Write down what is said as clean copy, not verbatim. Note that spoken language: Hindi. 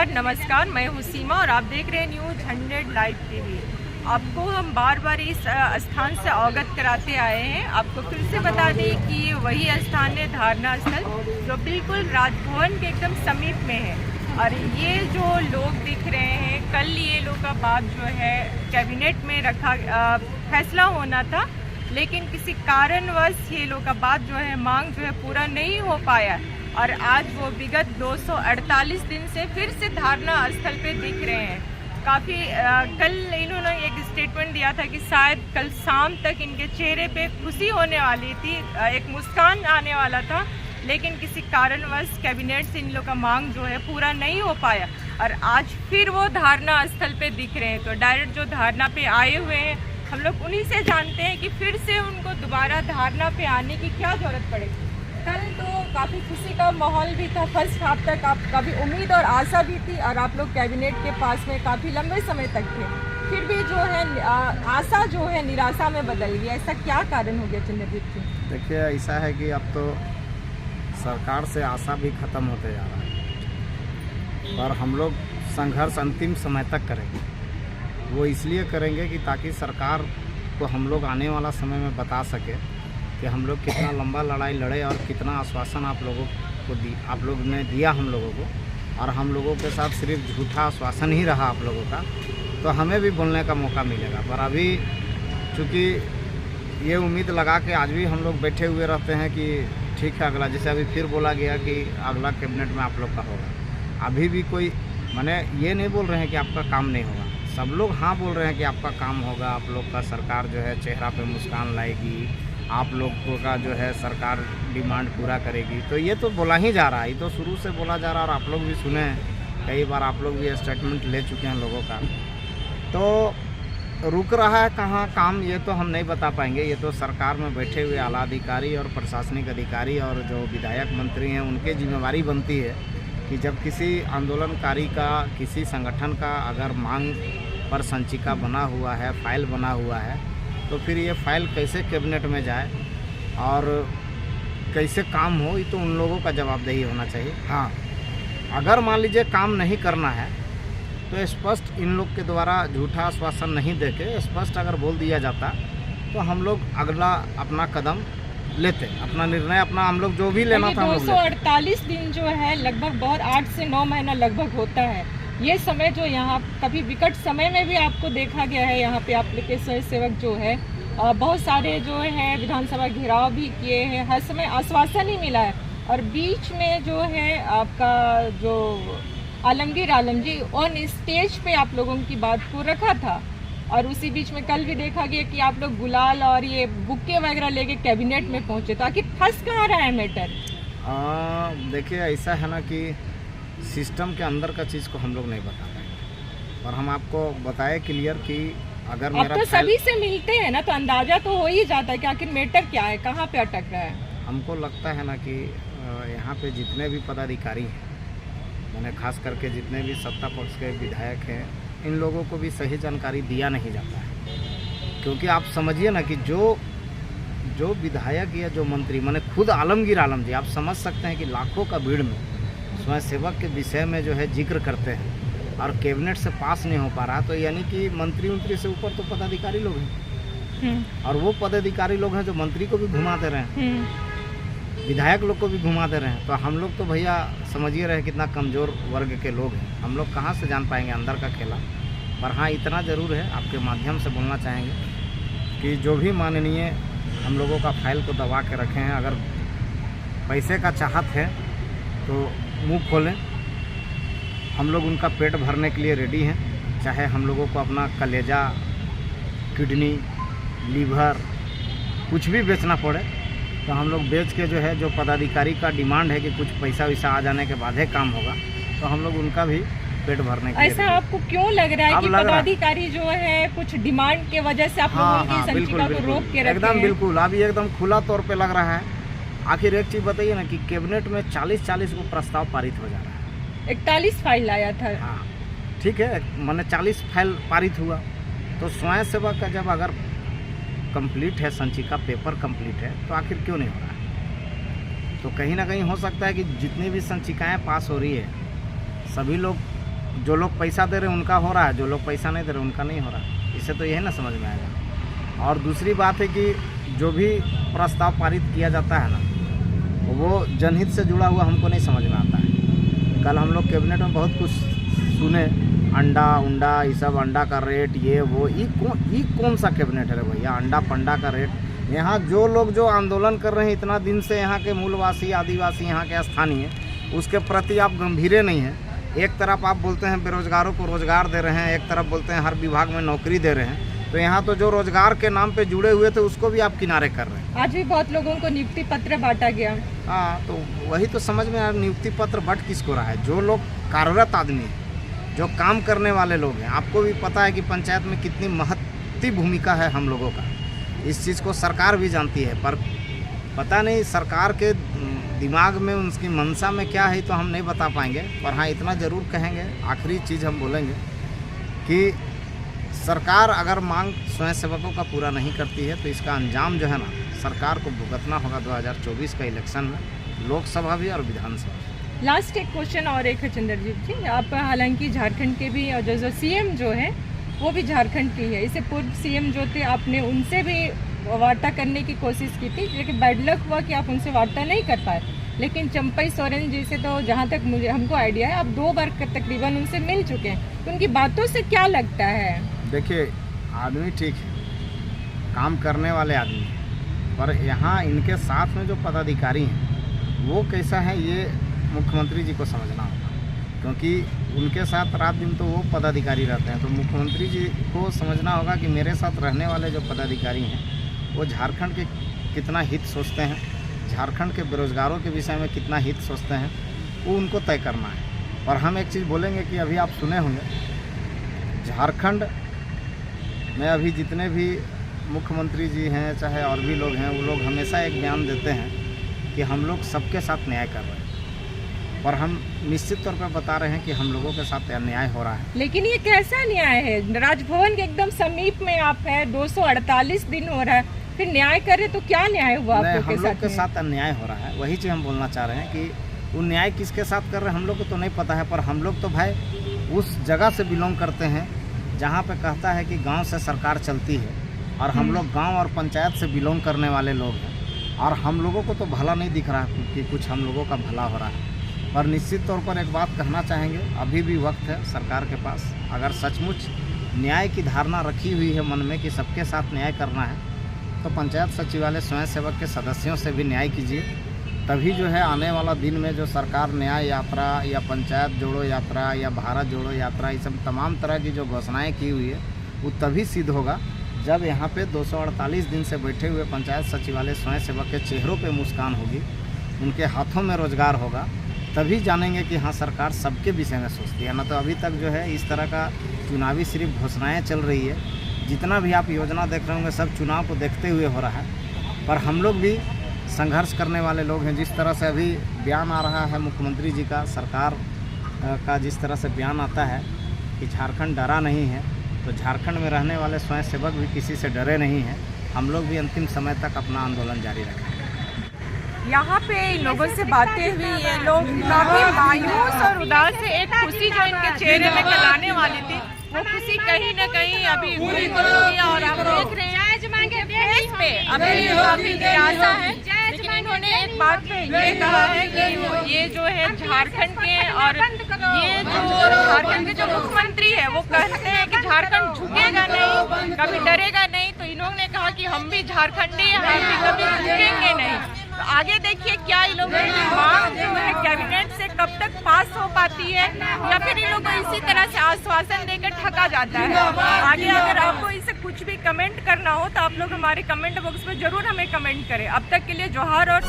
नमस्कार, मैं हूँ सीमा और आप देख रहे हैं न्यूज़ 100 लाइव टीवी। आपको हम बार बार इस स्थान से अवगत कराते आए हैं। आपको फिर से बता दें कि ये वही स्थान है, धारणा स्थल, जो बिल्कुल राजभवन के एकदम समीप में है। और ये जो लोग दिख रहे हैं, कल ये लोग का बात जो है कैबिनेट में रखा फैसला होना था, लेकिन किसी कारणवश ये लोग का बात जो है मांग जो है पूरा नहीं हो पाया और आज वो विगत 248 दिन से फिर से धारणा स्थल पे दिख रहे हैं। काफ़ी कल इन्होंने एक स्टेटमेंट दिया था कि शायद कल शाम तक इनके चेहरे पे खुशी होने वाली थी, एक मुस्कान आने वाला था, लेकिन किसी कारणवश कैबिनेट से इन लोग का मांग जो है पूरा नहीं हो पाया और आज फिर वो धारणा स्थल पे दिख रहे हैं। तो डायरेक्ट जो धारणा पे आए हुए हैं, हम लोग उन्हीं से जानते हैं कि फिर से उनको दोबारा धारणा पे आने की क्या ज़रूरत पड़ेगी। कल तो काफ़ी खुशी का माहौल भी था, फर्स्ट हाफ तक आप काफ़ी उम्मीद और आशा भी थी और आप लोग कैबिनेट के पास में काफ़ी लंबे समय तक थे, फिर भी जो है आशा जो है निराशा में बदल गई। ऐसा क्या कारण हो गया चंद्रजीत जी? देखिए, ऐसा है कि अब तो सरकार से आशा भी ख़त्म होते जा रहा है और हम लोग संघर्ष अंतिम समय तक करेंगे। वो इसलिए करेंगे कि ताकि सरकार को हम लोग आने वाला समय में बता सके कि हम लोग कितना लंबा लड़ाई लड़े और कितना आश्वासन आप लोग ने दिया हम लोगों को, और हम लोगों के साथ सिर्फ झूठा आश्वासन ही रहा आप लोगों का, तो हमें भी बोलने का मौका मिलेगा। पर अभी चूँकि ये उम्मीद लगा के आज भी हम लोग बैठे हुए रहते हैं कि ठीक है अगला, जैसे अभी फिर बोला गया कि अगला कैबिनेट में आप लोग का होगा। अभी भी कोई माने ये नहीं बोल रहे हैं कि आपका काम नहीं होगा, सब लोग हाँ बोल रहे हैं कि आपका काम होगा, आप लोग का सरकार जो है चेहरा पे मुस्कान लाएगी, आप लोगों का जो है सरकार डिमांड पूरा करेगी। तो ये तो बोला ही जा रहा है, ये तो शुरू से बोला जा रहा है और आप लोग भी सुने हैं, कई बार आप लोग भी स्टेटमेंट ले चुके हैं लोगों का। तो रुक रहा है कहाँ काम, ये तो हम नहीं बता पाएंगे। ये तो सरकार में बैठे हुए आला अधिकारी और प्रशासनिक अधिकारी और जो विधायक मंत्री हैं उनकी जिम्मेवारी बनती है कि जब किसी आंदोलनकारी का, किसी संगठन का अगर मांग पर संचिका बना हुआ है, फाइल बना हुआ है, तो फिर ये फाइल कैसे कैबिनेट में जाए और कैसे काम हो, ये तो उन लोगों का जवाबदेही होना चाहिए। हाँ, अगर मान लीजिए काम नहीं करना है तो स्पष्ट इन लोग के द्वारा झूठा आश्वासन नहीं देके स्पष्ट अगर बोल दिया जाता तो हम लोग अगला अपना कदम लेते, अपना निर्णय, अपना हम लोग जो भी लेना था। 248 दिन जो है लगभग बहुत 8 से 9 महीना लगभग होता है। ये समय जो यहाँ कभी विकट समय में भी आपको देखा गया है, यहाँ पे आप के स्वयं सेवक जो है बहुत सारे जो है विधानसभा घेराव भी किए हैं, हर समय आश्वासन ही मिला है। और बीच में जो है आपका जो आलमगीर आलम जी ऑन स्टेज पे आप लोगों की बात को रखा था और उसी बीच में कल भी देखा गया कि आप लोग गुलाल और ये बुक्के वगैरह लेके कैबिनेट में पहुंचे, तो आखिर फंस कहाँ रहा है मैटर? देखिए, ऐसा है ना कि सिस्टम के अंदर का चीज़ को हम लोग नहीं बता पाएंगे और हम आपको बताए क्लियर कि अगर मेरा तो सभी से मिलते हैं ना, तो अंदाजा तो हो ही जाता है कि आखिर मैटर क्या है, कहाँ पे अटक रहा है। हमको लगता है ना कि यहाँ पे जितने भी पदाधिकारी हैं, मैंने खास करके जितने भी सत्ता पक्ष के विधायक हैं, इन लोगों को भी सही जानकारी दिया नहीं जाता है। क्योंकि आप समझिए ना कि जो विधायक या जो मंत्री, मैंने खुद आलमगीर आलम जी, आप समझ सकते हैं कि लाखों का भीड़ में स्वयं सेवक के विषय में जो है जिक्र करते हैं और कैबिनेट से पास नहीं हो पा रहा, तो यानी कि मंत्री से ऊपर तो पदाधिकारी लोग हैं और वो पदाधिकारी लोग हैं जो मंत्री को भी घुमा दे रहे हैं, विधायक लोग को भी घुमा दे रहे हैं। तो हम लोग तो भैया समझिए रहे कितना कमज़ोर वर्ग के लोग हैं, हम लोग कहाँ से जान पाएंगे अंदर का खेला। पर हाँ, इतना ज़रूर है, आपके माध्यम से बोलना चाहेंगे कि जो भी माननीय हम लोगों का फाइल को दबा के रखे हैं, अगर पैसे का चाहत है तो मुंह खोलें, हम लोग उनका पेट भरने के लिए रेडी हैं। चाहे हम लोगों को अपना कलेजा, किडनी, लीवर कुछ भी बेचना पड़े तो हम लोग बेच के जो है, जो पदाधिकारी का डिमांड है कि कुछ पैसा वैसा आ जाने के बाद ही काम होगा, तो हम लोग उनका भी पेट भरने के लिए। ऐसा आपको क्यों लग रहा है कि पदाधिकारी जो है कुछ डिमांड के वजह से आप लोगों की संचिका को रोक के रखे हैं? एकदम बिल्कुल, अभी एकदम खुला तौर पे लग रहा है। आखिर एक चीज़ बताइए ना कि कैबिनेट में 40 को प्रस्ताव पारित हो जा रहा है। 41 फाइल आया था। हाँ ठीक है, मैंने 40 फाइल पारित हुआ, तो स्वयं सेवक का जब अगर कंप्लीट है, संचिका पेपर कंप्लीट है, तो आखिर क्यों नहीं हो रहा है? तो कहीं ना कहीं हो सकता है कि जितनी भी संचिकाएं पास हो रही है, सभी लोग जो लोग पैसा दे रहे हैं उनका हो रहा है, जो लोग पैसा नहीं दे रहे उनका नहीं हो रहा। इससे तो यही ना समझ में आएगा। और दूसरी बात है कि जो भी प्रस्ताव पारित किया जाता है ना, वो जनहित से जुड़ा हुआ हमको नहीं समझ में आता है। कल हम लोग कैबिनेट में बहुत कुछ सुने, अंडा उंडा ये सब, अंडा का रेट ये वो, ये कौन सा कैबिनेट है रे भैया? अंडा पंडा का रेट। यहाँ जो लोग जो आंदोलन कर रहे हैं इतना दिन से, यहाँ के मूलवासी आदिवासी, यहाँ के स्थानीय, उसके प्रति आप गंभीर नहीं हैं। एक तरफ आप बोलते हैं बेरोजगारों को रोजगार दे रहे हैं, एक तरफ बोलते हैं हर विभाग में नौकरी दे रहे हैं, तो यहाँ तो जो रोजगार के नाम पे जुड़े हुए थे उसको भी आप किनारे कर रहे हैं। आज भी बहुत लोगों को नियुक्ति पत्र बांटा गया। हाँ, तो वही तो समझ में आया, नियुक्ति पत्र बट किसको रहा है? जो लोग कार्यरत आदमी हैं, जो काम करने वाले लोग हैं। आपको भी पता है कि पंचायत में कितनी महत्वपूर्ण भूमिका है हम लोगों का। इस चीज़ को सरकार भी जानती है, पर पता नहीं सरकार के दिमाग में उसकी मंशा में क्या है तो हम नहीं बता पाएंगे। पर हाँ, इतना ज़रूर कहेंगे, आखिरी चीज़ हम बोलेंगे कि सरकार अगर मांग स्वयंसेवकों का पूरा नहीं करती है तो इसका अंजाम जो है ना, सरकार को भुगतना होगा 2024 का इलेक्शन में, लोकसभा भी और विधानसभा। लास्ट एक क्वेश्चन और एक है चंद्रजीत जी, आप हालांकि झारखंड के भी, और जो सीएम जो है वो भी झारखंड की है। इससे पूर्व सीएम जो थे आपने उनसे भी वार्ता करने की कोशिश की थी, लेकिन बैड लक हुआ कि आप उनसे वार्ता नहीं कर पाए। लेकिन चंपई सोरेन जी से तो जहाँ तक हमको आइडिया है, आप 2 बार तकरीबन उनसे मिल चुके हैं, तो उनकी बातों से क्या लगता है? देखिए, आदमी ठीक है, काम करने वाले आदमी हैं, पर यहाँ इनके साथ में जो पदाधिकारी हैं वो कैसा है ये मुख्यमंत्री जी को समझना होगा, क्योंकि उनके साथ रात दिन तो वो पदाधिकारी रहते हैं। तो मुख्यमंत्री जी को समझना होगा कि मेरे साथ रहने वाले जो पदाधिकारी हैं वो झारखंड के कितना हित सोचते हैं, झारखंड के बेरोजगारों के विषय में कितना हित सोचते हैं, वो उनको तय करना है। और हम एक चीज़ बोलेंगे कि अभी आप सुने होंगे, झारखंड में अभी जितने भी मुख्यमंत्री जी हैं चाहे और भी लोग हैं, वो लोग हमेशा एक बयान देते हैं कि हम लोग सबके साथ न्याय कर रहे हैं, और हम निश्चित तौर पर बता रहे हैं कि हम लोगों के साथ अन्याय हो रहा है। लेकिन ये कैसा न्याय है? राजभवन के एकदम समीप में आप है, 248 दिन हो रहा है, फिर न्याय करे तो क्या न्याय हुआ आप लोग के साथ? हम लोग के साथ अन्याय हो रहा है, वही चीज़ हम बोलना चाह रहे हैं कि वो न्याय किसके साथ कर रहे हैं हम लोग को तो नहीं पता है, पर हम लोग तो भाई उस जगह से बिलोंग करते हैं जहाँ पे कहता है कि गांव से सरकार चलती है, और हम लोग गांव और पंचायत से बिलोंग करने वाले लोग हैं, और हम लोगों को तो भला नहीं दिख रहा कि कुछ हम लोगों का भला हो रहा है। पर निश्चित तौर पर एक बात कहना चाहेंगे, अभी भी वक्त है सरकार के पास, अगर सचमुच न्याय की धारणा रखी हुई है मन में कि सबके साथ न्याय करना है, तो पंचायत सचिवालय स्वयंसेवक के सदस्यों से भी न्याय कीजिए। तभी जो है आने वाला दिन में जो सरकार न्याय यात्रा या पंचायत जोड़ो यात्रा या भारत जोड़ो यात्रा, ये सब तमाम तरह की जो घोषणाएं की हुई है वो तभी सिद्ध होगा जब यहाँ पे 248 दिन से बैठे हुए पंचायत सचिवालय स्वयंसेवक के चेहरों पे मुस्कान होगी, उनके हाथों में रोजगार होगा, तभी जानेंगे कि हाँ सरकार सबके विषय में सोचती है। ना तो अभी तक जो है इस तरह का चुनावी सिर्फ घोषणाएँ चल रही है, जितना भी आप योजना देख रहे होंगे सब चुनाव को देखते हुए हो रहा है। पर हम लोग भी संघर्ष करने वाले लोग हैं। जिस तरह से अभी बयान आ रहा है मुख्यमंत्री जी का, सरकार का जिस तरह से बयान आता है कि झारखंड डरा नहीं है, तो झारखंड में रहने वाले स्वयंसेवक भी किसी से डरे नहीं हैं। हम लोग भी अंतिम समय तक अपना आंदोलन जारी रखेंगे। यहाँ पे इन लोगों से बातें हुई, ये लोग काफी मायूस और उदास है। एक खुशी जो इनके चेहरे में लाने वाली थी, वो खुशी कहीं न कहीं अभी पूरी हो गई, और आप देख रहे हैं फेस पे अभी काफी निराशा है। लेकिन इन्होंने एक बात पे ये कहा है कि ये जो है झारखंड के, और ये जो झारखंड के जो मुख्यमंत्री है वो कहते हैं कि झारखंड झुकेगा नहीं, कभी डरेगा नहीं। तो इन्होंने कहा कि हम भी झारखंडी हैं, हम भी कभी झुकेंगे नहीं। तो आगे देखिए क्या इन लोगों की मांग जो है कैबिनेट से कब तक पास हो पाती है, या फिर इन लोगों को इसी तरह से आश्वासन देकर ठगा जाता है। आगे अगर आपको इसे कुछ भी कमेंट करना हो तो आप लोग हमारे कमेंट बॉक्स में जरूर हमें कमेंट करें। अब तक के लिए जोहार और